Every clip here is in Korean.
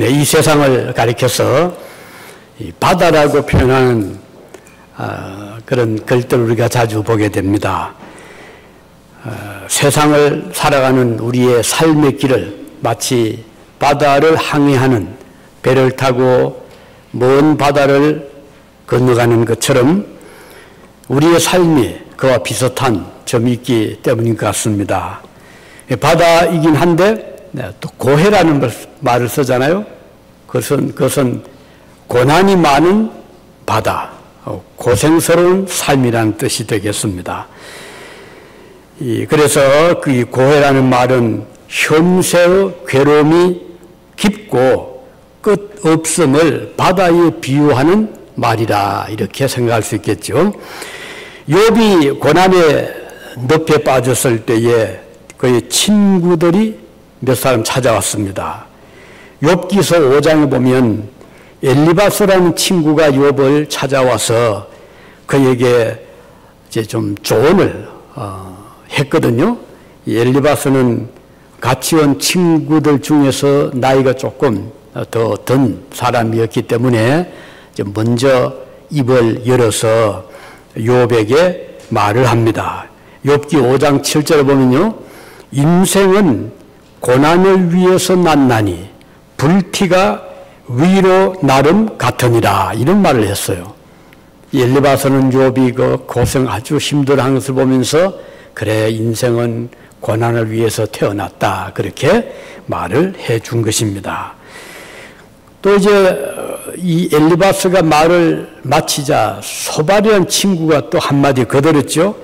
이 세상을 가리켜서 이 바다라고 표현하는 그런 글들을 우리가 자주 보게 됩니다. 세상을 살아가는 우리의 삶의 길을 마치 바다를 항해하는 배를 타고 먼 바다를 건너가는 것처럼 우리의 삶이 그와 비슷한 점이 있기 때문인 것 같습니다. 바다이긴 한데 또 고해라는 말을 쓰잖아요. 그것은 고난이 많은 바다, 고생스러운 삶이라는 뜻이 되겠습니다. 그래서 그 고해라는 말은 현세의 괴로움이 깊고 끝 없음을 바다에 비유하는 말이라 이렇게 생각할 수 있겠죠. 욥이 고난의 늪에 빠졌을 때에 그의 친구들이 몇 사람 찾아왔습니다. 욥기서 5장에 보면 엘리바스라는 친구가 욥을 찾아와서 그에게 이제 좀 조언을 했거든요. 이 엘리바스는 같이 온 친구들 중에서 나이가 조금 더 든 사람이었기 때문에 이제 먼저 입을 열어서 욥에게 말을 합니다. 욥기 5장 7절에 보면요, 인생은 고난을 위해서 났나니 불티가 위로 나름 같으니라, 이런 말을 했어요. 엘리바서는 욥이 그 고생 아주 힘들어하는 것을 보면서 그래, 인생은 고난을 위해서 태어났다, 그렇게 말을 해준 것입니다. 또 이제 이 엘리바스가 말을 마치자 소발이라는 친구가 또 한마디 거들었죠.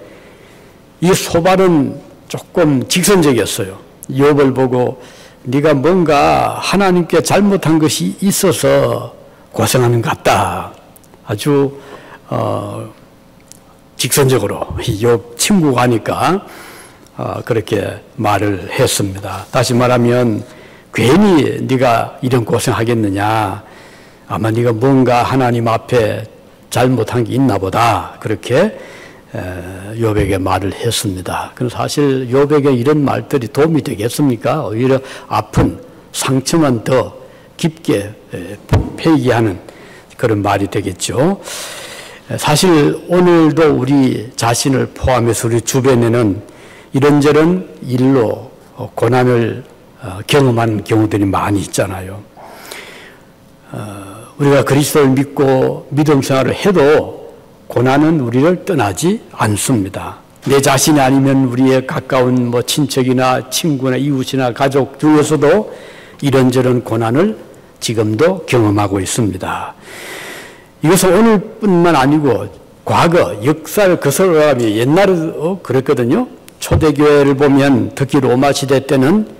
이 소발은 조금 직선적이었어요. 욥을 보고 네가 뭔가 하나님께 잘못한 것이 있어서 고생하는 것 같다, 아주 직선적으로 욥 친구가 하니까 그렇게 말을 했습니다. 다시 말하면 괜히 네가 이런 고생하겠느냐, 아마 네가 뭔가 하나님 앞에 잘못한 게 있나 보다, 그렇게 욥에게 말을 했습니다. 그럼 사실 욥에게 이런 말들이 도움이 되겠습니까? 오히려 아픈 상처만 더 깊게 폐기하는 그런 말이 되겠죠. 사실 오늘도 우리 자신을 포함해서 우리 주변에는 이런저런 일로 고난을 경험하는 경우들이 많이 있잖아요. 우리가 그리스도를 믿고 믿음 생활을 해도 고난은 우리를 떠나지 않습니다. 내 자신이 아니면 우리의 가까운 친척이나 친구나 이웃이나 가족 중에서도 이런저런 고난을 지금도 경험하고 있습니다. 이것은 오늘뿐만 아니고 과거 역사를 거슬러가면 옛날에도 그랬거든요. 초대교회를 보면 특히 로마 시대 때는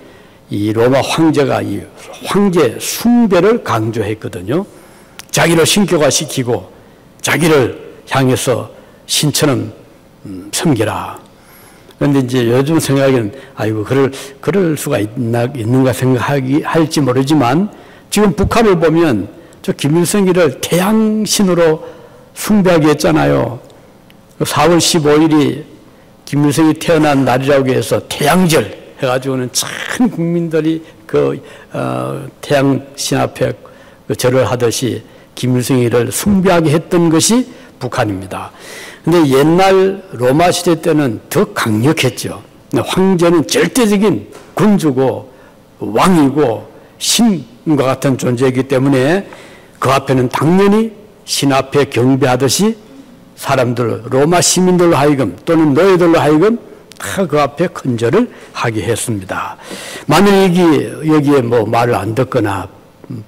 이 로마 황제가 이 황제 숭배를 강조했거든요. 자기를 신격화시키고 자기를 향해서 신처럼 섬기라. 그런데 이제 요즘 생각에는 아이고 그럴 수가 있는가 생각할지 모르지만 지금 북한을 보면 저 김일성이를 태양신으로 숭배하게 했잖아요. 4월 15일이 김일성이 태어난 날이라고 해서 태양절 해가지고는 전 국민들이 태양신 앞에 절을 하듯이 김일성이를 숭배하게 했던 것이 북한입니다. 근데 옛날 로마 시대 때는 더 강력했죠. 황제는 절대적인 군주고 왕이고 신과 같은 존재이기 때문에 그 앞에는 당연히 신 앞에 경배하듯이 사람들, 로마 시민들로 하여금 또는 노예들로 하여금 다 그 앞에 큰절을 하게 했습니다. 만약 여기에 말을 안 듣거나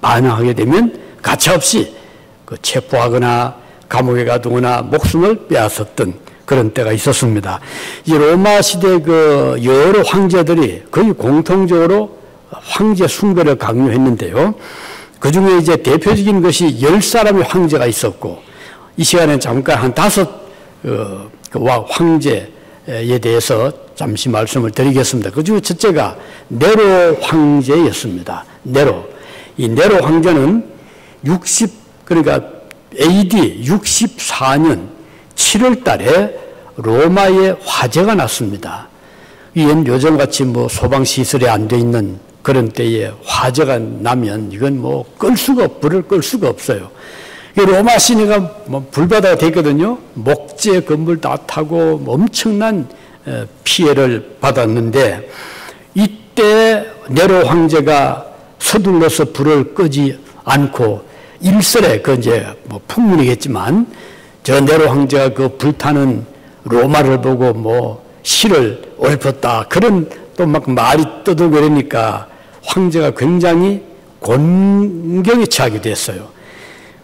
반항하게 되면 가차없이 체포하거나 감옥에 가두거나 목숨을 빼앗았던 그런 때가 있었습니다. 이 로마 시대 여러 황제들이 거의 공통적으로 황제 숭배를 강요했는데요. 그 중에 이제 대표적인 것이 10사람의 황제가 있었고, 이 시간에 잠깐 한 5 황제에 대해서 잠시 말씀을 드리겠습니다. 그 중에 첫째가 네로 황제였습니다. 네로. 이 네로 황제는 그러니까 AD 64년 7월 달에 로마에 화재가 났습니다. 요즘같이 소방시설이 안 돼 있는 그런 때에 화재가 나면 이건 뭐 불을 끌 수가 없어요. 로마 시내가 뭐 불바다가 됐거든요. 목재 건물 다 타고 엄청난 피해를 받았는데, 이때 네로 황제가 서둘러서 불을 끄지 않고 일설에, 그 이제 뭐 풍문이겠지만, 저 네로 황제가 그 불타는 로마를 보고 뭐 시를 읊었다, 그런 또 막 말이 떠들고 그러니까 황제가 굉장히 곤경에 처하게 됐어요.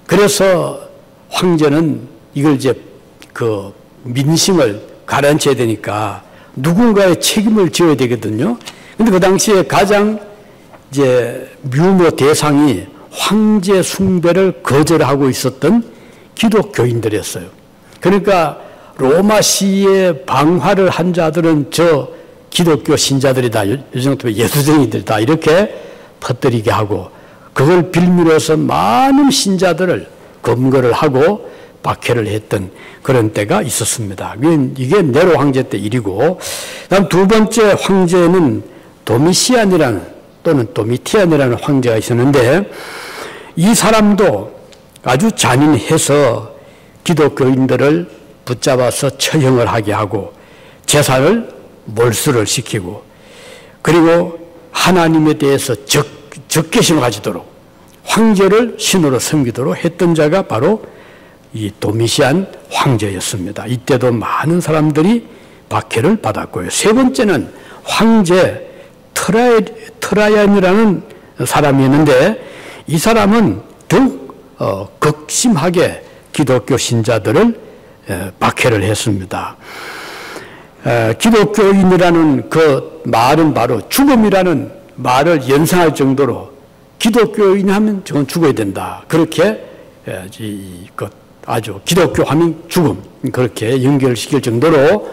그래서 황제는 이걸 이제 그 민심을 가라앉혀야 되니까 누군가의 책임을 져야 되거든요. 근데 그 당시에 가장 이제 미우모 대상이 황제 숭배를 거절하고 있었던 기독교인들이었어요. 그러니까 로마시에 방화를 한 자들은 저 기독교 신자들이다, 요즘 예수쟁이들이다, 이렇게 퍼뜨리게 하고, 그걸 빌미로서 많은 신자들을 검거를 하고 박해를 했던 그런 때가 있었습니다. 이게 네로 황제 때 일이고, 다음 두 번째 황제는 도미시안이라는, 또는 도미티안이라는 황제가 있었는데, 이 사람도 아주 잔인해서 기독교인들을 붙잡아서 처형을 하게 하고 재산을 몰수를 시키고, 그리고 하나님에 대해서 적개심을 가지도록 황제를 신으로 섬기도록 했던 자가 바로 이 도미시안 황제였습니다. 이때도 많은 사람들이 박해를 받았고요. 세 번째는 황제 트라이안이라는 사람이었는데, 이 사람은 더욱 극심하게 기독교 신자들을 박해를 했습니다. 기독교인이라는 그 말은 바로 죽음이라는 말을 연상할 정도로 기독교인 하면 저건 죽어야 된다, 그렇게 아주 기독교 하면 죽음, 그렇게 연결시킬 정도로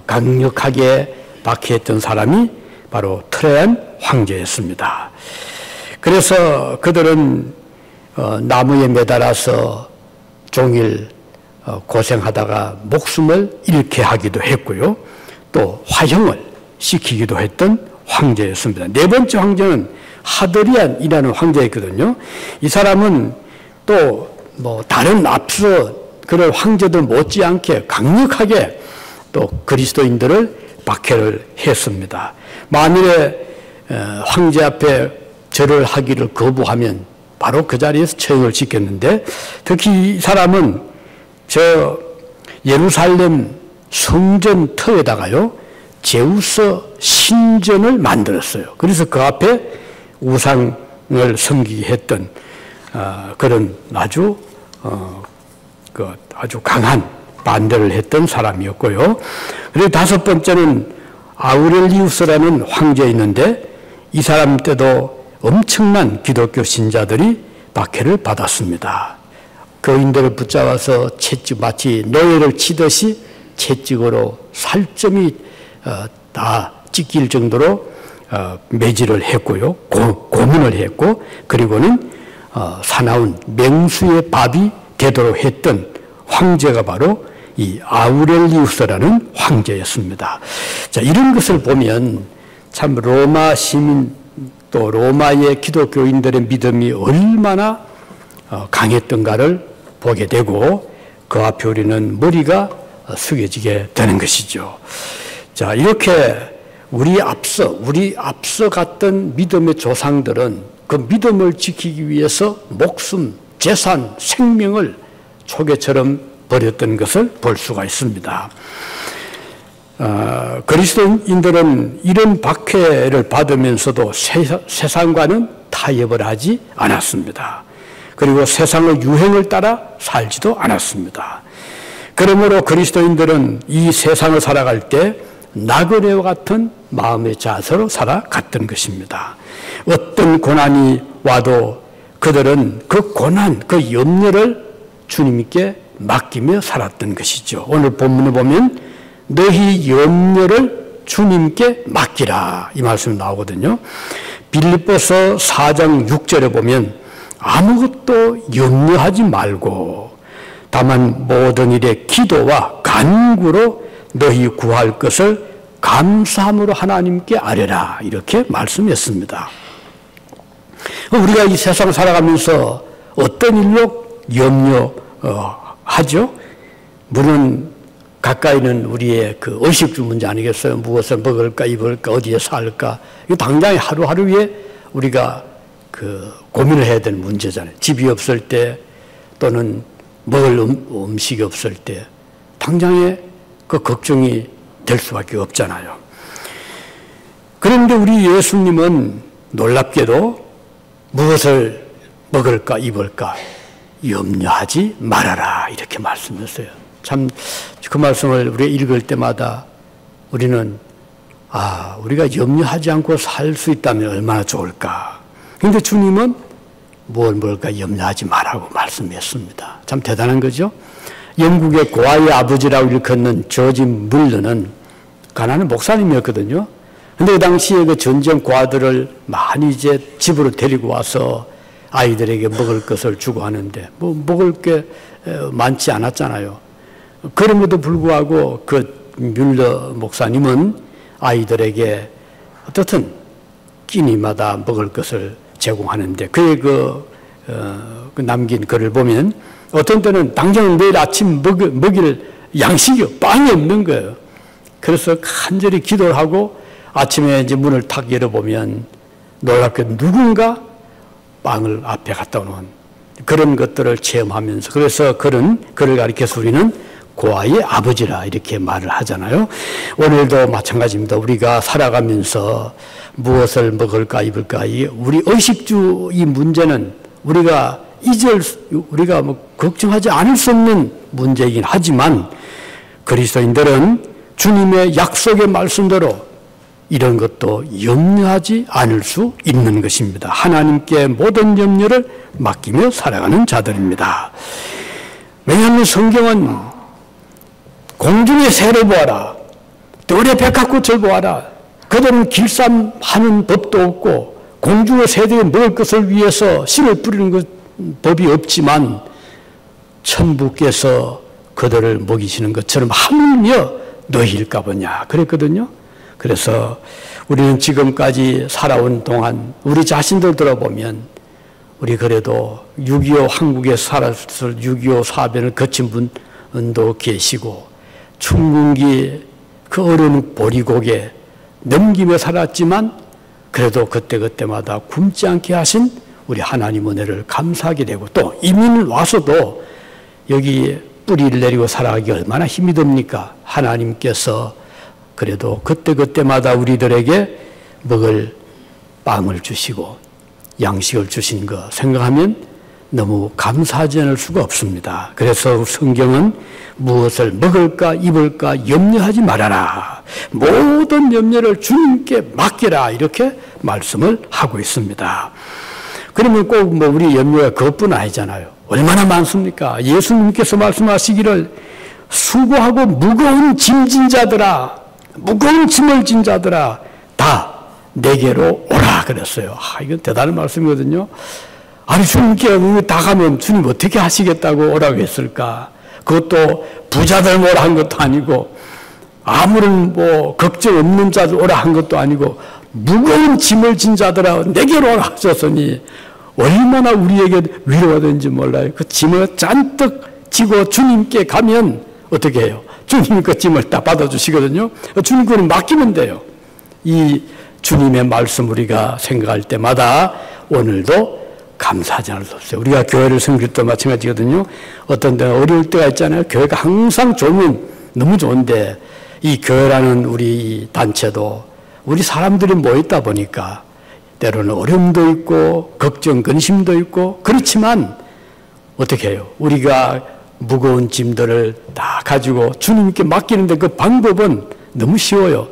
강력하게 박해했던 사람이 바로 트라이안 황제였습니다. 그래서 그들은 나무에 매달아서 종일 고생하다가 목숨을 잃게 하기도 했고요. 또 화형을 시키기도 했던 황제였습니다. 네 번째 황제는 하드리안이라는 황제였거든요. 이 사람은 또 뭐 다른 앞서 그런 황제들 못지않게 강력하게 또 그리스도인들을 박해를 했습니다. 만일에 황제 앞에 절을 하기를 거부하면 바로 그 자리에서 처형을 시켰는데, 특히 이 사람은 저 예루살렘 성전 터에다가요 제우스 신전을 만들었어요. 그래서 그 앞에 우상을 섬기게 했던 그런 아주 강한 반대를 했던 사람이었고요. 그리고 다섯 번째는 아우렐리우스라는 황제였는데, 이 사람 때도 엄청난 기독교 신자들이 박해를 받았습니다. 교인들을 붙잡아서 마치 노예를 치듯이 채찍으로 살점이 다 찢길 정도로 매질을 했고요, 고문을 했고, 그리고는 사나운 맹수의 밥이 되도록 했던 황제가 바로 이 아우렐리우스라는 황제였습니다. 자, 이런 것을 보면 참 로마 시민 또 로마의 기독교인들의 믿음이 얼마나 강했던가를 보게 되고, 그 앞에 우리는 머리가 숙여지게 되는 것이죠. 자, 이렇게 우리 앞서 갔던 믿음의 조상들은 그 믿음을 지키기 위해서 목숨, 재산, 생명을 초계처럼 버렸던 것을 볼 수가 있습니다. 그리스도인들은 이런 박해를 받으면서도 세상과는 타협을 하지 않았습니다. 그리고 세상의 유행을 따라 살지도 않았습니다. 그러므로 그리스도인들은 이 세상을 살아갈 때 나그네와 같은 마음의 자세로 살아갔던 것입니다. 어떤 고난이 와도 그들은 그 고난, 그 염려를 주님께 맡기며 살았던 것이죠. 오늘 본문에 보면 너희 염려를 주님께 맡기라, 이 말씀이 나오거든요. 빌립보서 4장 6절에 보면 아무것도 염려하지 말고 다만 모든 일에 기도와 간구로 너희 구할 것을 감사함으로 하나님께 아뢰라 이렇게 말씀했습니다. 우리가 이 세상 살아가면서 어떤 일로 염려하죠? 물론 가까이는 우리의 그 의식주 문제 아니겠어요? 무엇을 먹을까, 입을까, 어디에 살까? 이거 당장에 하루하루에 우리가 그 고민을 해야 되는 문제잖아요. 집이 없을 때 또는 먹을 음식이 없을 때 당장에 그 걱정이 될 수밖에 없잖아요. 그런데 우리 예수님은 놀랍게도 무엇을 먹을까, 입을까 염려하지 말아라 이렇게 말씀했어요. 참 그 말씀을 우리가 읽을 때마다 우리는 우리가 염려하지 않고 살 수 있다면 얼마나 좋을까. 그런데 주님은 뭘 먹을까 염려하지 말라고 말씀했습니다. 참 대단한 거죠. 영국의 고아의 아버지라고 일컫는 조지 물러는 가난한 목사님이었거든요. 그런데 그 당시에 그 전쟁 고아들을 많이 이제 집으로 데리고 와서 아이들에게 먹을 것을 주고 하는데 뭐 먹을 게 많지 않았잖아요. 그럼에도 불구하고 그 뮬러 목사님은 아이들에게 어떻든 끼니마다 먹을 것을 제공하는데 그의 그 남긴 글을 보면 어떤 때는 당장 내일 아침 먹일 양식이 빵이 없는 거예요. 그래서 간절히 기도를 하고 아침에 이제 문을 탁 열어보면 놀랍게 누군가 빵을 앞에 갖다 놓은 그런 것들을 체험하면서 그래서 그를 가리켜서 우리는 고아의 아버지라 이렇게 말을 하잖아요. 오늘도 마찬가지입니다. 우리가 살아가면서 무엇을 먹을까 입을까 우리 의식주 이 문제는 우리가 걱정하지 않을 수 없는 문제이긴 하지만 그리스도인들은 주님의 약속의 말씀대로 이런 것도 염려하지 않을 수 있는 것입니다. 하나님께 모든 염려를 맡기며 살아가는 자들입니다. 왜냐하면 성경은 공중의 새를 보아라. 들의 백합꽃을 보아라. 그들은 길쌈하는 법도 없고 공중의 새들이 먹을 것을 위해서 씨를 뿌리는 법이 없지만 천부께서 그들을 먹이시는 것처럼 하물며 너희일까 보냐 그랬거든요. 그래서 우리는 지금까지 살아온 동안 우리 자신들 들어보면 우리 그래도 6.25 한국에 살았을 6.25 사변을 거친 분도 계시고 춘궁기 그 어려운 보리고개 넘기며 살았지만 그래도 그때마다 굶지 않게 하신 우리 하나님 은혜를 감사하게 되고 또 이민을 와서도 여기 뿌리를 내리고 살아가기 얼마나 힘이 듭니까? 하나님께서 그래도 그때마다 우리들에게 먹을 빵을 주시고 양식을 주신 거 생각하면 너무 감사하지 않을 수가 없습니다. 그래서 성경은 무엇을 먹을까 입을까 염려하지 말아라. 모든 염려를 주님께 맡기라 이렇게 말씀을 하고 있습니다. 그러면 꼭 우리 염려가 그것뿐 아니잖아요. 얼마나 많습니까? 예수님께서 말씀하시기를 수고하고 무거운 짐진 자들아 무거운 짐을 진 자들아 다 내게로 오라 그랬어요. 이건 대단한 말씀이거든요. 아니 주님께 다 가면 주님 어떻게 하시겠다고 오라고 했을까? 그것도 부자들 오라 한 것도 아니고 아무런 걱정 없는 자들 오라 한 것도 아니고 무거운 짐을 진 자들아 내게로 오라 하셨으니 얼마나 우리에게 위로가 되는지 몰라요. 그 짐을 잔뜩 지고 주님께 가면 어떻게 해요? 주님 그 짐을 다 받아주시거든요. 주님 그는 맡기면 돼요. 이 주님의 말씀 우리가 생각할 때마다 오늘도 감사하지 않을 수 없어요. 우리가 교회를 섬길 때 마찬가지거든요. 어떤 때는 어려울 때가 있잖아요. 교회가 항상 좋으면 너무 좋은데 이 교회라는 우리 단체도 우리 사람들이 모였다 보니까 때로는 어려움도 있고 걱정, 근심도 있고 그렇지만 어떻게 해요? 우리가 무거운 짐들을 다 가지고 주님께 맡기는데 그 방법은 너무 쉬워요.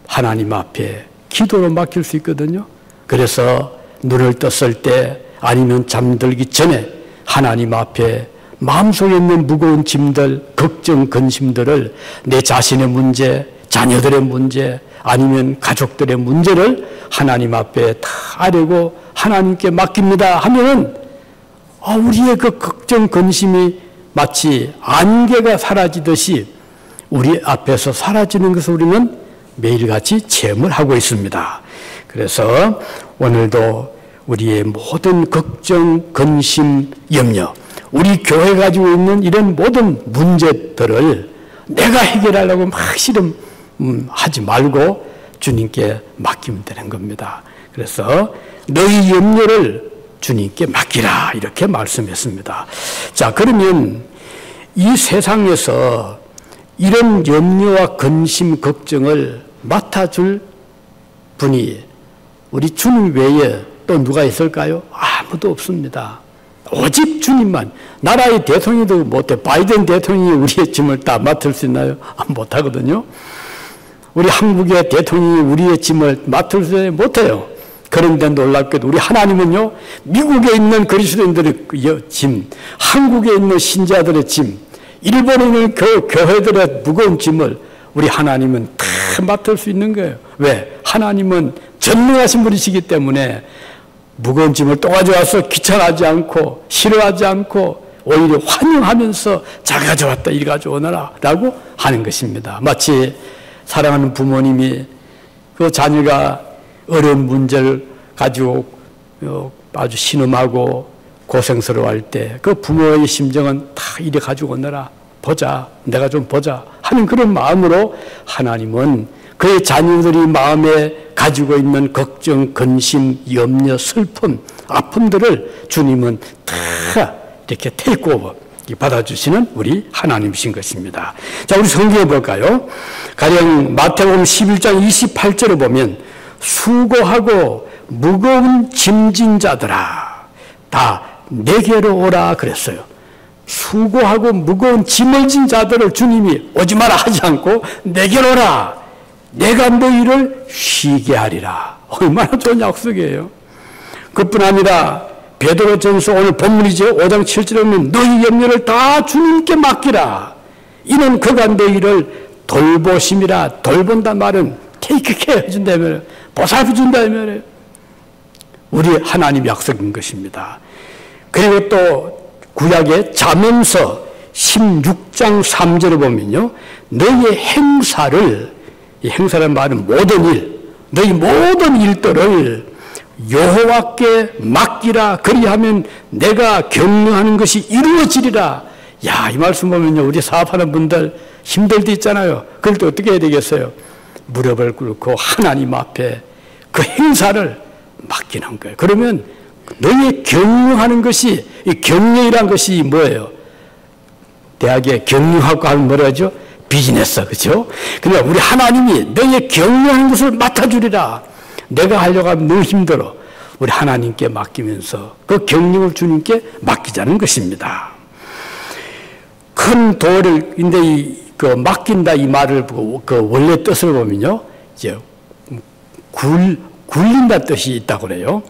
하나님 앞에 기도로 맡길 수 있거든요. 그래서 눈을 떴을 때 아니면 잠들기 전에 하나님 앞에 마음속에 있는 무거운 짐들, 걱정, 근심들을 내 자신의 문제, 자녀들의 문제, 아니면 가족들의 문제를 하나님 앞에 다 아뢰고 하나님께 맡깁니다 하면은 우리의 그 걱정, 근심이 마치 안개가 사라지듯이 우리 앞에서 사라지는 것을 우리는 매일같이 체험을 하고 있습니다. 그래서 오늘도 우리의 모든 걱정, 근심, 염려, 우리 교회 가지고 있는 이런 모든 문제들을 내가 해결하려고 막 하지 말고 주님께 맡기면 되는 겁니다. 그래서 너희 염려를 주님께 맡기라 이렇게 말씀했습니다. 자, 그러면 이 세상에서 이런 염려와 근심, 걱정을 맡아줄 분이 우리 주님 외에 또 누가 있을까요? 아무도 없습니다. 오직 주님만. 나라의 대통령도 못해. 바이든 대통령이 우리의 짐을 다 맡을 수 있나요? 못하거든요. 우리 한국의 대통령이 우리의 짐을 맡을 수 못해요. 그런데 놀랍게도 우리 하나님은요, 미국에 있는 그리스도인들의 짐, 한국에 있는 신자들의 짐, 일본에 있는 교회들의 무거운 짐을 우리 하나님은 다 맡을 수 있는 거예요. 왜? 하나님은 전능하신 분이시기 때문에 무거운 짐을 또 가져와서 귀찮아하지 않고 싫어하지 않고 오히려 환영하면서 잘 가져왔다, 이리 가져오너라 라고 하는 것입니다. 마치 사랑하는 부모님이 그 자녀가 어려운 문제를 가지고 아주 신음하고 고생스러워할 때 그 부모의 심정은 다 이리 가지고 오너라, 보자, 내가 좀 보자 하는 그런 마음으로 하나님은 그의 자녀들이 마음에 가지고 있는 걱정, 근심, 염려, 슬픔, 아픔들을 주님은 다 이렇게 테이크오버 받아주시는 우리 하나님이신 것입니다. 자, 우리 성경에 볼까요? 가령 마태복음 11장 28절을 보면 수고하고 무거운 짐진 자들아 다 내게로 오라 그랬어요. 수고하고 무거운 짐을 진 자들을 주님이 오지 마라 하지 않고 내게로 오라, 내가 너희를 쉬게 하리라. 얼마나 좋은 약속이에요. 그뿐 아니라 베드로전서 오늘 본문이죠. 5장 7절에 보면 너희 염려를 다 주님께 맡기라. 이는 그가 너희를 돌보심이라. 돌본다 말은 테이크케어 해준다면, 보살펴준다면 우리 하나님 약속인 것입니다. 그리고 또 구약의 잠언서 16장 3절을 보면요, 너희의 행사를, 이 행사라는 말은 모든 일, 너희 모든 일들을 여호와께 맡기라. 그리하면 내가 격려하는 것이 이루어지리라. 야, 이 말씀 보면요, 우리 사업하는 분들 힘들 때 있잖아요. 그럴 때 어떻게 해야 되겠어요? 무릎을 꿇고 하나님 앞에 그 행사를 맡기는 거예요. 그러면 너희의 격려하는 것이, 이 격려이란 것이 뭐예요? 대학에 격려하고 하면 뭐라 하죠? 비즈니스, 그죠? 그러니까 우리 하나님이 너희의 격려하는 것을 맡아주리라. 내가 하려고 하면 너무 힘들어. 우리 하나님께 맡기면서 그 격려를 주님께 맡기자는 것입니다. 큰 돌을, 근데 그 맡긴다 이 말을 보고 그 원래 뜻을 보면요, 이제 굴린다 뜻이 있다고 그래요.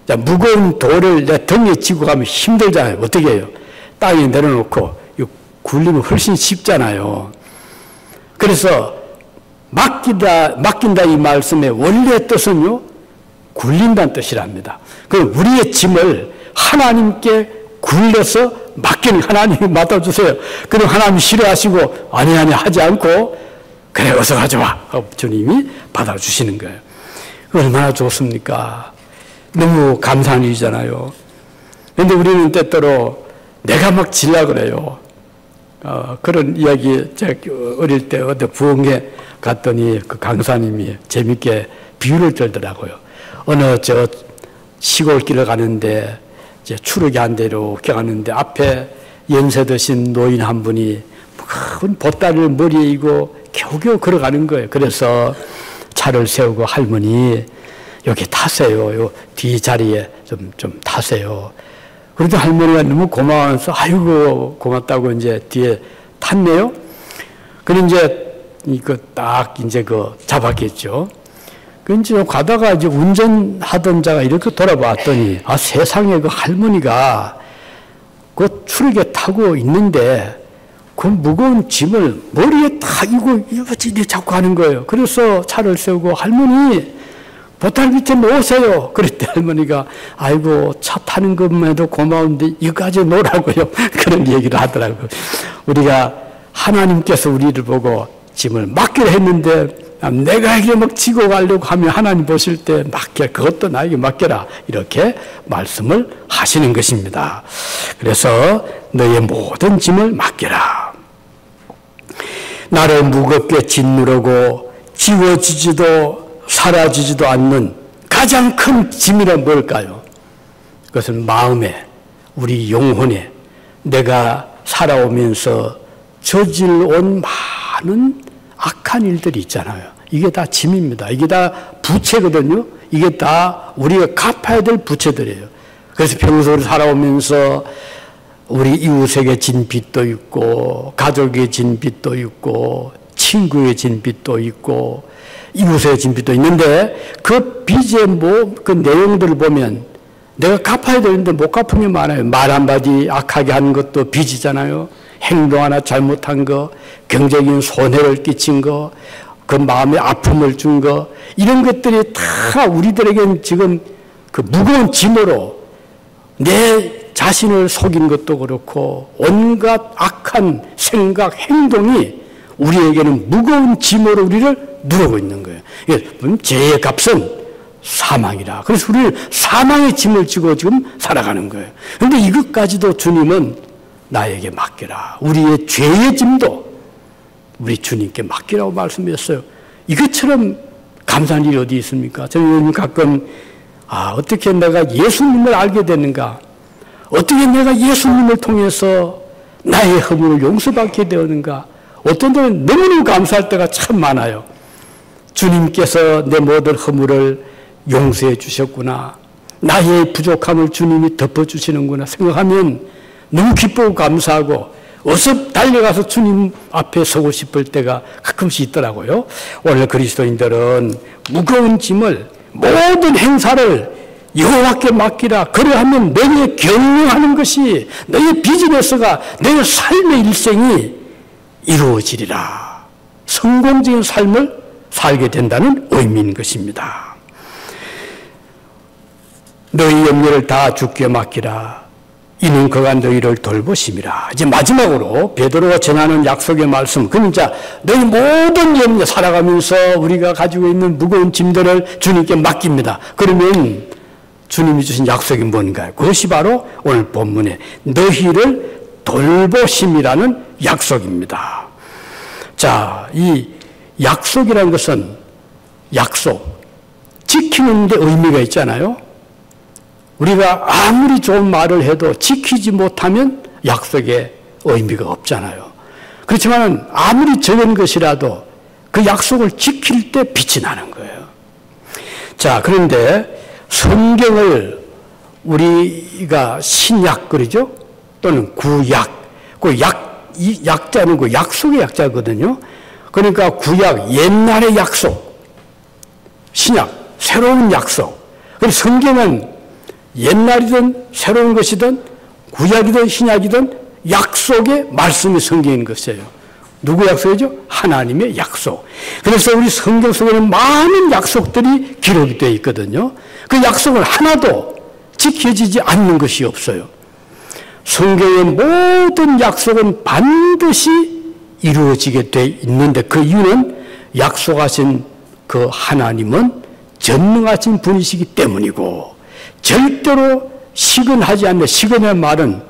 자, 무거운 돌을 내 등에 지고 가면 힘들잖아요. 어떻게 해요? 땅에 내려놓고 굴리면 훨씬 쉽잖아요. 그래서 맡긴다 이 말씀의 원래 뜻은요, 굴린다는 뜻이랍니다. 그 우리의 짐을 하나님께 굴려서 맡기는, 하나님이 맡아주세요. 그럼 하나님이 싫어하시고 아니 하지 않고 그래 어서 가져와, 주님이 받아주시는 거예요. 얼마나 좋습니까? 너무 감사한 일이잖아요. 그런데 우리는 때때로 내가 막 질라 그래요. 그런 이야기, 제가 어릴 때 어디 부흥회 갔더니 그 강사님이 재밌게 비유를 들더라고요. 어느 저 시골길을 가는데 이제 추락이 한 대로 이렇게 가는데 앞에 연세 드신 노인 한 분이 큰 보따리를 머리에 이고 겨우겨우 걸어가는 거예요. 그래서 차를 세우고 할머니 여기 타세요. 요 뒤 자리에 좀 타세요. 그런데 할머니가 너무 고마워서 아이고 고맙다고 이제 뒤에 탔네요. 그럼 이제 이거 딱 이제 그 잡았겠죠. 그 이제 가다가 이제 운전하던 자가 이렇게 돌아봤더니 아, 세상에 그 할머니가 그 추락에 타고 있는데 그 무거운 짐을 머리에 다 이거 자꾸 하는 거예요. 그래서 차를 세우고 할머니 보따리 밑에 놓으세요. 그랬더니 할머니가 아이고 차 타는 것만 해도 고마운데 이거까지 놓으라고요. 그런 얘기를 하더라고요. 우리가 하나님께서 우리를 보고 짐을 맡기려 했는데 내가 이게 막 지고 가려고 하면 하나님 보실 때 맡겨, 그것도 나에게 맡겨라. 이렇게 말씀을 하시는 것입니다. 그래서 너의 모든 짐을 맡겨라. 나를 무겁게 짓누르고 지워지지도 사라지지도 않는 가장 큰 짐이란 뭘까요? 그것은 마음에, 우리 영혼에 내가 살아오면서 저질온 많은 악한 일들이 있잖아요. 이게 다 짐입니다. 이게 다 부채거든요. 이게 다 우리가 갚아야 될 부채들이에요. 그래서 평소를 살아오면서 우리 이웃에게 진 빚도 있고, 가족에게 진 빚도 있고, 친구에게 진 빚도 있고, 이웃에게 진 빚도 있는데, 그 빚의 그 내용들을 보면 내가 갚아야 되는데 못 갚은 게 많아요. 말 한마디 악하게 하는 것도 빚이잖아요. 행동 하나 잘못한 거, 경제적인 손해를 끼친 거, 그 마음에 아픔을 준 거, 이런 것들이 다 우리들에겐 지금 그 무거운 짐으로 내 자신을 속인 것도 그렇고 온갖 악한 생각, 행동이 우리에게는 무거운 짐으로 우리를 누르고 있는 거예요. 죄의 값은 사망이라. 그래서 우리는 사망의 짐을 지고 지금 살아가는 거예요. 그런데 이것까지도 주님은 나에게 맡겨라. 우리의 죄의 짐도 우리 주님께 맡기라고 말씀했어요. 이것처럼 감사한 일이 어디 있습니까? 저는 가끔 어떻게 내가 예수님을 알게 되는가? 어떻게 내가 예수님을 통해서 나의 허물을 용서받게 되었는가? 어떤 때는 너무너무 감사할 때가 참 많아요. 주님께서 내 모든 허물을 용서해 주셨구나. 나의 부족함을 주님이 덮어주시는구나 생각하면 너무 기쁘고 감사하고 어서 달려가서 주님 앞에 서고 싶을 때가 가끔씩 있더라고요. 오늘 그리스도인들은 무거운 짐을, 모든 행사를 여호와께 맡기라. 그래야하면 너희의 경영하는 것이, 너희의 비즈니스가, 너희의 삶의 일생이 이루어지리라. 성공적인 삶을 살게 된다는 의미인 것입니다. 너희 염려를 다 주께 맡기라. 이는 그가 너희를 돌보심이라. 이제 마지막으로 베드로가 전하는 약속의 말씀. 그러니까 너희 모든 염려, 살아가면서 우리가 가지고 있는 무거운 짐들을 주님께 맡깁니다. 그러면 주님이 주신 약속이 뭔가요? 그것이 바로 오늘 본문에 너희를 돌보심이라는 약속입니다. 자, 이 약속이라는 것은 약속, 지키는 데 의미가 있잖아요. 우리가 아무리 좋은 말을 해도 지키지 못하면 약속에 의미가 없잖아요. 그렇지만 아무리 적은 것이라도 그 약속을 지킬 때 빛이 나는 거예요. 자, 그런데 성경을 우리가 신약 그러죠? 또는 구약, 그 이 약자는 그 약속의 약자거든요. 그러니까 구약, 옛날의 약속, 신약, 새로운 약속. 그리고 성경은 옛날이든 새로운 것이든 구약이든 신약이든 약속의 말씀이 성경인 것이에요. 누구 약속이죠? 하나님의 약속. 그래서 우리 성경 속에는 많은 약속들이 기록이 되어 있거든요. 그 약속을 하나도 지켜지지 않는 것이 없어요. 성경의 모든 약속은 반드시 이루어지게 되어 있는데 그 이유는 약속하신 그 하나님은 전능하신 분이시기 때문이고 절대로 시근하지 않는, 시근의 말은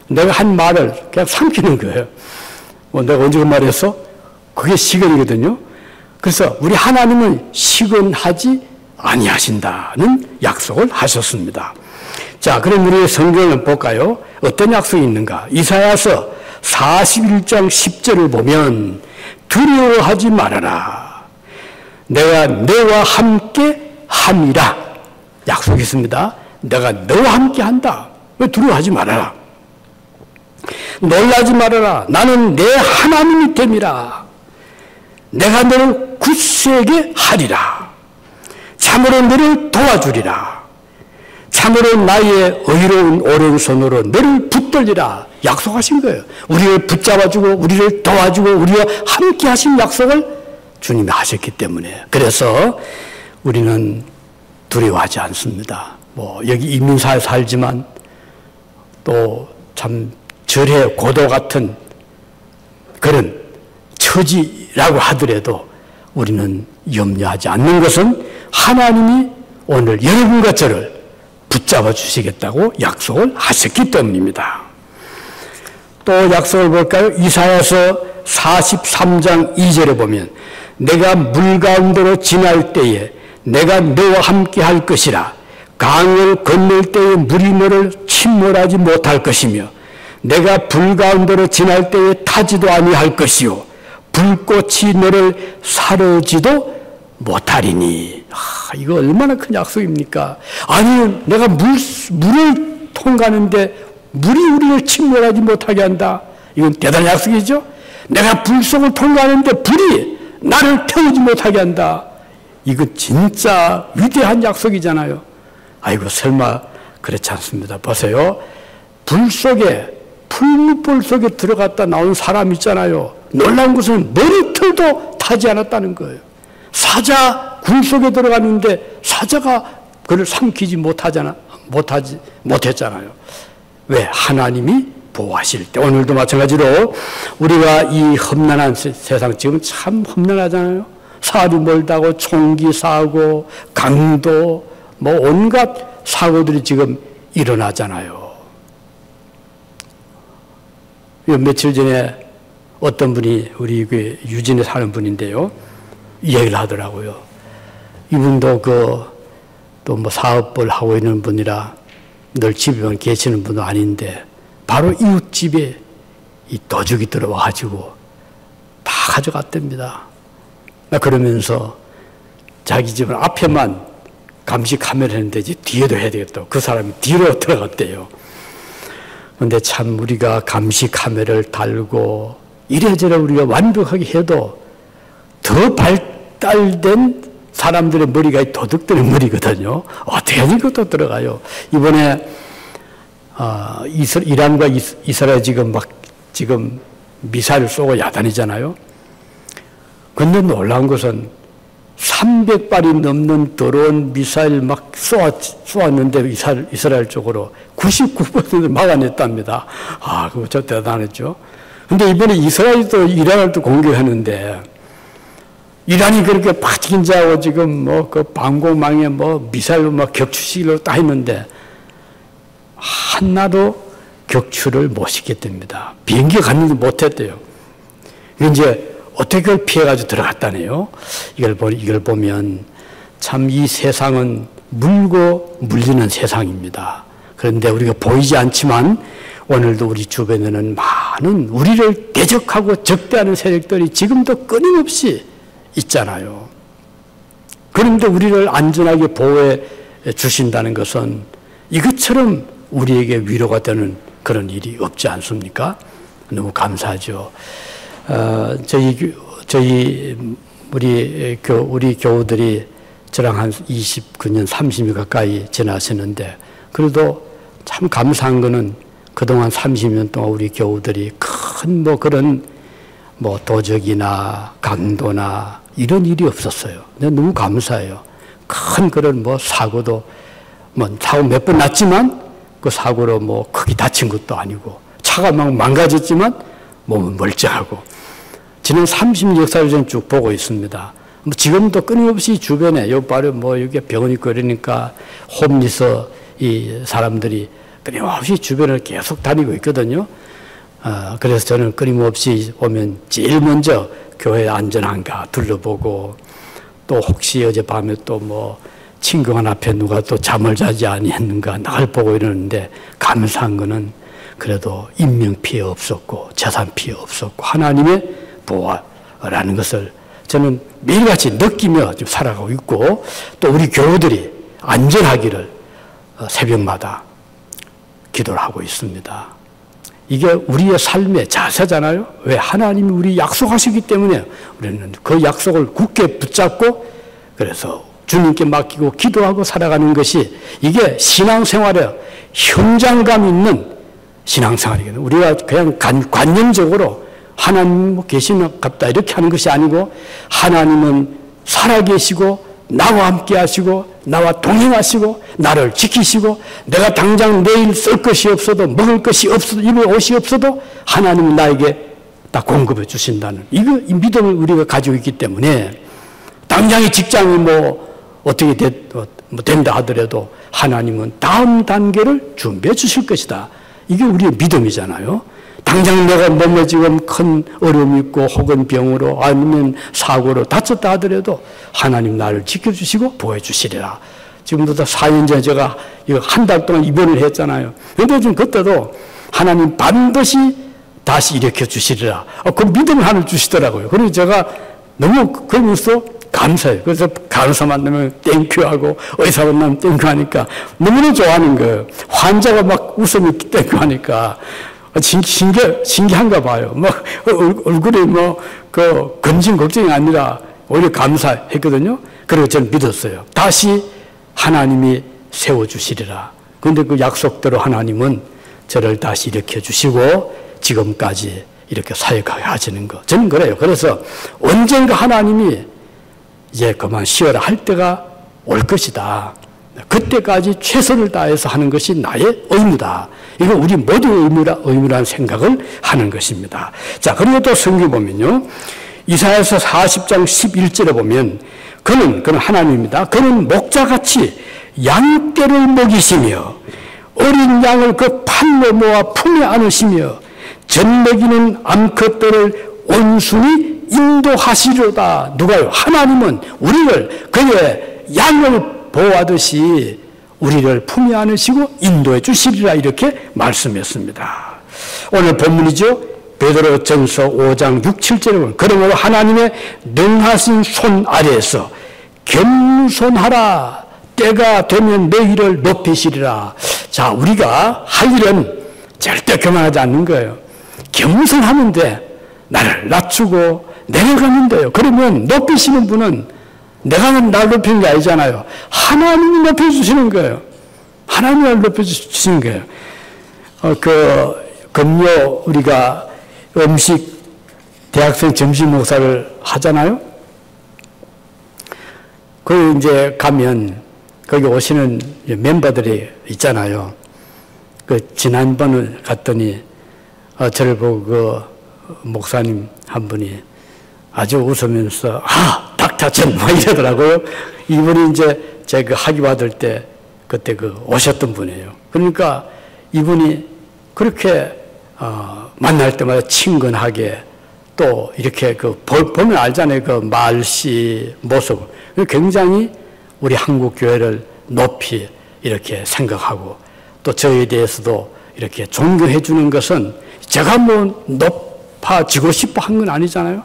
내가 한 말을 그냥 삼키는 거예요. 내가 언제 그 말했어? 그게 시근이거든요. 그래서 우리 하나님은 시근하지 아니하신다는 약속을 하셨습니다. 자, 그럼 우리 성경을 볼까요? 어떤 약속이 있는가? 이사야서 41장 10절을 보면 두려워하지 말아라. 내가 너와 함께 함이라. 약속이 있습니다. 내가 너와 함께 한다. 왜 두려워하지 말아라. 놀라지 말아라. 나는 내 하나님이 됨이라. 내가 너를 굳세게 하리라. 참으로 너를 도와주리라. 참으로 나의 의로운 오른손으로 너를 붙들리라. 약속하신 거예요. 우리를 붙잡아주고 우리를 도와주고 우리와 함께 하신 약속을 주님이 하셨기 때문에. 그래서 우리는 두려워하지 않습니다. 여기 이민사에 살지만 또 참 절의 고도 같은 그런 처지라고 하더라도 우리는 염려하지 않는 것은 하나님이 오늘 여러분과 저를 붙잡아 주시겠다고 약속을 하셨기 때문입니다. 또 약속을 볼까요? 이사야서 43장 2절에 보면 내가 물 가운데로 지날 때에 내가 너와 함께 할 것이라. 강을 건널 때에 물이 너를 침몰하지 못할 것이며 내가 불 가운데로 지날 때에 타지도 아니할 것이요 불꽃이 너를 사르지도 못하리니. 이거 얼마나 큰 약속입니까? 아니, 내가 물을 통과하는데 물이 우리를 침몰하지 못하게 한다. 이건 대단한 약속이죠. 내가 불 속을 통과하는데 불이 나를 태우지 못하게 한다. 이거 진짜 위대한 약속이잖아요. 아이고, 설마 그렇지 않습니다. 보세요. 불 속에, 풀무불 속에 들어갔다 나온 사람 있잖아요. 놀라운 것은 머리털도 타지 않았다는 거예요. 사자 굴 속에 들어갔는데 사자가 그를 삼키지 못했잖아요. 왜? 하나님이 보호하실 때. 오늘도 마찬가지로 우리가 이 험난한 세상, 지금 참 험난하잖아요. 살이 멀다고 총기 사고, 강도, 온갖 사고들이 지금 일어나잖아요. 며칠 전에 어떤 분이 우리 유진에 사는 분인데요. 이야기를 하더라고요. 이분도 또 사업을 하고 있는 분이라 늘 집에만 계시는 분도 아닌데 바로 이웃집에 이 도둑이 들어와가지고 다 가져갔답니다. 그러면서 자기 집은 앞에만 감시 카메라 했는데 뒤에도 해야 되겠다고 그 사람이 뒤로 들어갔대요. 그런데 참 우리가 감시 카메라를 달고 이래저래 우리가 완벽하게 해도 더 발달된 사람들의 머리가 이 도둑들의 머리거든요. 어떻게 하니 그것도 들어가요. 이번에 이란과 이스라엘 지금 미사일을 쏘고 야단이잖아요. 그런데 놀라운 것은 300발이 넘는 더러운 미사일 막 쏘았는데 이스라엘 쪽으로 99% 막아냈답니다. 그거 저 대단했죠. 근데 이번에 이스라엘도 이란을 또 공격하는데 이란이 그렇게 파친자하고 지금 그 방공망에 미사일로 격추시키려고 딱 했는데 하나도 격추를 못 시켰답니다. 비행기가 갔는데 못했대요. 이제 어떻게 그걸 피해가지고 들어갔다네요. 이걸 보면 참 이 세상은 물고 물리는 세상입니다. 그런데 우리가 보이지 않지만 오늘도 우리 주변에는 많은 우리를 대적하고 적대하는 세력들이 지금도 끊임없이 있잖아요. 그런데 우리를 안전하게 보호해 주신다는 것은 이것처럼 우리에게 위로가 되는 그런 일이 없지 않습니까? 너무 감사하죠. 우리 교우들이 저랑 한 29년, 30년 가까이 지나셨는데 그래도 참 감사한 거는 그동안 30년 동안 우리 교우들이 큰 그런 도적이나 강도나 이런 일이 없었어요. 근데 너무 감사해요. 큰 그런 사고도 사고 몇 번 났지만 그 사고로 크게 다친 것도 아니고 차가 막 망가졌지만 몸은 멀쩡하고 지난 30년 역사를 좀 쭉 보고 있습니다. 지금도 끊임없이 주변에 바로 여기 병원 있고 이러니까 홈리스 이 사람들이 끊임없이 주변을 계속 다니고 있거든요. 그래서 저는 끊임없이 오면 제일 먼저 교회 안전한가 둘러보고 또 혹시 어젯밤에 또 친구가 앞에 누가 또 잠을 자지 아니했는가 날 보고 이러는데 감사한 거는 그래도 인명 피해 없었고 재산 피해 없었고 하나님의 보호라는 것을 저는 매일같이 느끼며 지금 살아가고 있고 또 우리 교우들이 안전하기를 새벽마다 기도를 하고 있습니다. 이게 우리의 삶의 자세잖아요. 왜? 하나님이 우리 약속하시기 때문에 우리는 그 약속을 굳게 붙잡고 그래서 주님께 맡기고 기도하고 살아가는 것이 이게 신앙생활에 현장감 있는 신앙생활이거든요. 우리가 그냥 관념적으로 하나님 계시는 같다 이렇게 하는 것이 아니고 하나님은 살아계시고 나와 함께 하시고 나와 동행하시고 나를 지키시고 내가 당장 내일 쓸 것이 없어도 먹을 것이 없어도 입을 옷이 없어도 하나님은 나에게 다 공급해 주신다는 이 믿음을 우리가 가지고 있기 때문에 당장의 직장이 어떻게 된다 하더라도 하나님은 다음 단계를 준비해 주실 것이다. 이게 우리의 믿음이잖아요. 당장 내가 몸에 지금 큰 어려움이 있고 혹은 병으로 아니면 사고로 다쳤다 하더라도 하나님 나를 지켜주시고 보호해주시리라. 지금부터 4년 전에 제가 한 달 동안 입원을 했잖아요. 그런데 지금 그때도 하나님 반드시 다시 일으켜 주시리라. 그 믿음을 하나 주시더라고요. 그래서 제가 너무 그러면서 감사해요. 그래서 간호사 만나면 땡큐하고 의사 만나면 땡큐하니까 너무나 좋아하는 거예요. 환자가 막 웃으면 땡큐하니까 신기한가 봐요. 막 얼굴에 검진 걱정이 아니라 오히려 감사했거든요. 그리고 저는 믿었어요. 다시 하나님이 세워주시리라. 그런데 그 약속대로 하나님은 저를 다시 일으켜 주시고 지금까지 이렇게 사역하게 하시는 거. 저는 그래요. 그래서 언젠가 하나님이 이제 그만 쉬어라 할 때가 올 것이다. 그때까지 최선을 다해서 하는 것이 나의 의무다. 이거 우리 모두의 의무라는 생각을 하는 것입니다. 자, 그리고 또 성경 보면요. 이사야서 40장 11절에 보면 그는 하나님입니다. 그는 목자같이 양떼를 먹이시며 어린 양을 그 팔로 모아 품에 안으시며 젖먹이는 암컷들을 온순히 인도하시리로다. 누가요? 하나님은 우리를 그의 양을 보호하듯이 우리를 품에 안으시고 인도해 주시리라 이렇게 말씀했습니다. 오늘 본문이죠. 베드로전서 5장 6, 7절에 보면 그러므로 하나님의 능하신 손 아래에서 겸손하라. 때가 되면 너희를 높이시리라. 자, 우리가 할 일은 절대 교만하지 않는 거예요. 겸손하면 돼. 나를 낮추고 내려가면 돼요. 그러면 높이시는 분은 내가 날 높이는 게 아니잖아요. 하나님이 높여주시는 거예요. 하나님이 날 높여주시는 거예요. 금요 우리가 음식 대학생 점심 목사를 하잖아요. 거기 이제 가면 거기 오시는 멤버들이 있잖아요. 지난번에 갔더니 저를 보고 목사님 한 분이 아주 웃으면서 닥터전 이러더라고요. 이분이 이제 제가 학위 받을 때 그때 오셨던 분이에요. 그러니까 이분이 그렇게 만날 때마다 친근하게 또 이렇게 보면 알잖아요. 그 말씨 모습. 굉장히 우리 한국 교회를 높이 이렇게 생각하고 또 저에 대해서도 이렇게 존경해 주는 것은 제가 높아지고 싶어 한 건 아니잖아요.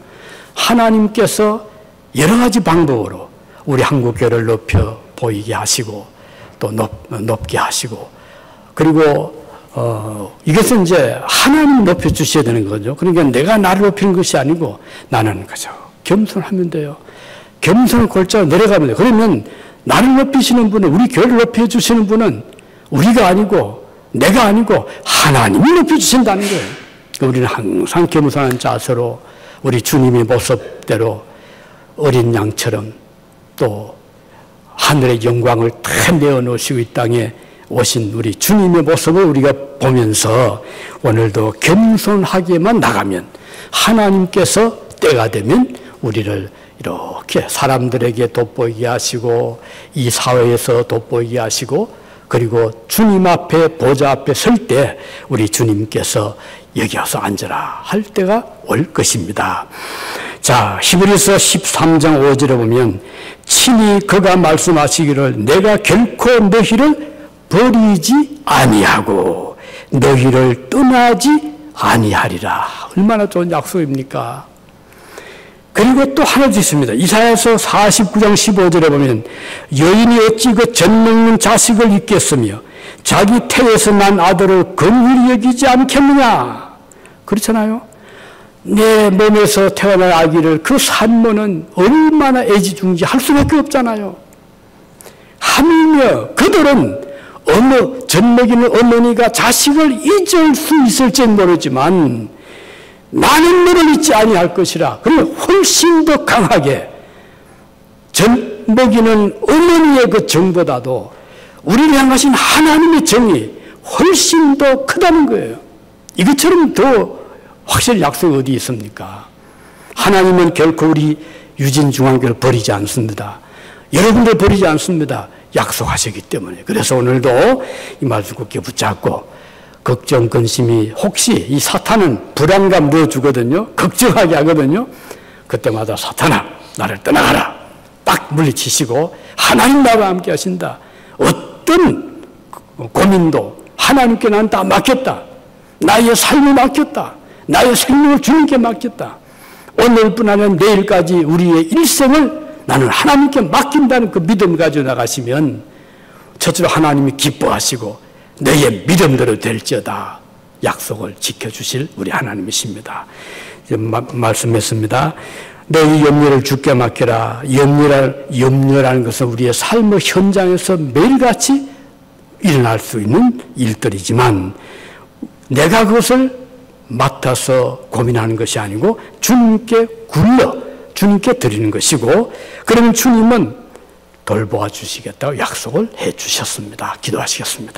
하나님께서 여러 가지 방법으로 우리 한국 교회를 높여 보이게 하시고 또 높게 하시고 그리고 이것은 이제 하나님 높여 주셔야 되는 거죠. 그러니까 내가 나를 높이는 것이 아니고 나는 그저 겸손하면 돼요. 겸손을 골자로 내려가면 돼요. 그러면 나를 높이시는 분은 우리 교회를 높여 주시는 분은 우리가 아니고 내가 아니고 하나님이 높여 주신다는 거예요. 우리는 항상 겸손한 자세로 우리 주님의 모습대로 어린 양처럼 또 하늘의 영광을 다 내어놓으시고 이 땅에 오신 우리 주님의 모습을 우리가 보면서 오늘도 겸손하게만 나가면 하나님께서 때가 되면 우리를 이렇게 사람들에게 돋보이게 하시고 이 사회에서 돋보이게 하시고 그리고 주님 앞에 보좌 앞에 설 때 우리 주님께서 여기 와서 앉아라 할 때가 올 것입니다. 자, 히브리서 13장 5절에 보면 친히 그가 말씀하시기를 내가 결코 너희를 버리지 아니하고 너희를 떠나지 아니하리라. 얼마나 좋은 약속입니까? 그리고 또 하나 더 있습니다. 이사야서 49장 15절에 보면 여인이 어찌 그 젖먹는 자식을 잊겠으며 자기 태에서 난 아들을 긍휼히 여기지 않겠느냐. 그렇잖아요. 내 몸에서 태어날 아기를 그 산모는 얼마나 애지중지할 수밖에 없잖아요. 하물며 그들은 젖먹이는 어머니가 자식을 잊을 수 있을지 모르지만 나는 너를 잊지 아니할 것이라. 그러면 훨씬 더 강하게 젖먹이는 어머니의 그 정보다도 우리를 향하신 하나님의 정이 훨씬 더 크다는 거예요. 이것처럼 더 확실히 약속이 어디 있습니까? 하나님은 결코 우리 유진중앙교를 버리지 않습니다. 여러분들 버리지 않습니다. 약속하셨기 때문에. 그래서 오늘도 이 말씀 굳게 붙잡고 걱정, 근심이 혹시 이 사탄은 불안감 넣어주거든요. 걱정하게 하거든요. 그때마다 사탄아 나를 떠나가라. 딱 물리치시고 하나님 나와 함께 하신다. 어떤 고민도 하나님께 난 다 맡겼다. 나의 삶을 맡겼다. 나의 생명을 주님께 맡겼다. 오늘뿐 아니라 내일까지 우리의 일생을 나는 하나님께 맡긴다는 그 믿음 가지고 나가시면 첫째로 하나님이 기뻐하시고 너의 믿음대로 될지어다 약속을 지켜주실 우리 하나님이십니다. 말씀했습니다. 너희 염려를 주께 맡겨라. 염려라는 것은 우리의 삶의 현장에서 매일같이 일어날 수 있는 일들이지만 내가 그것을 맡아서 고민하는 것이 아니고 주님께 주님께 드리는 것이고 그러면 주님은 돌보아 주시겠다고 약속을 해 주셨습니다. 기도하시겠습니다.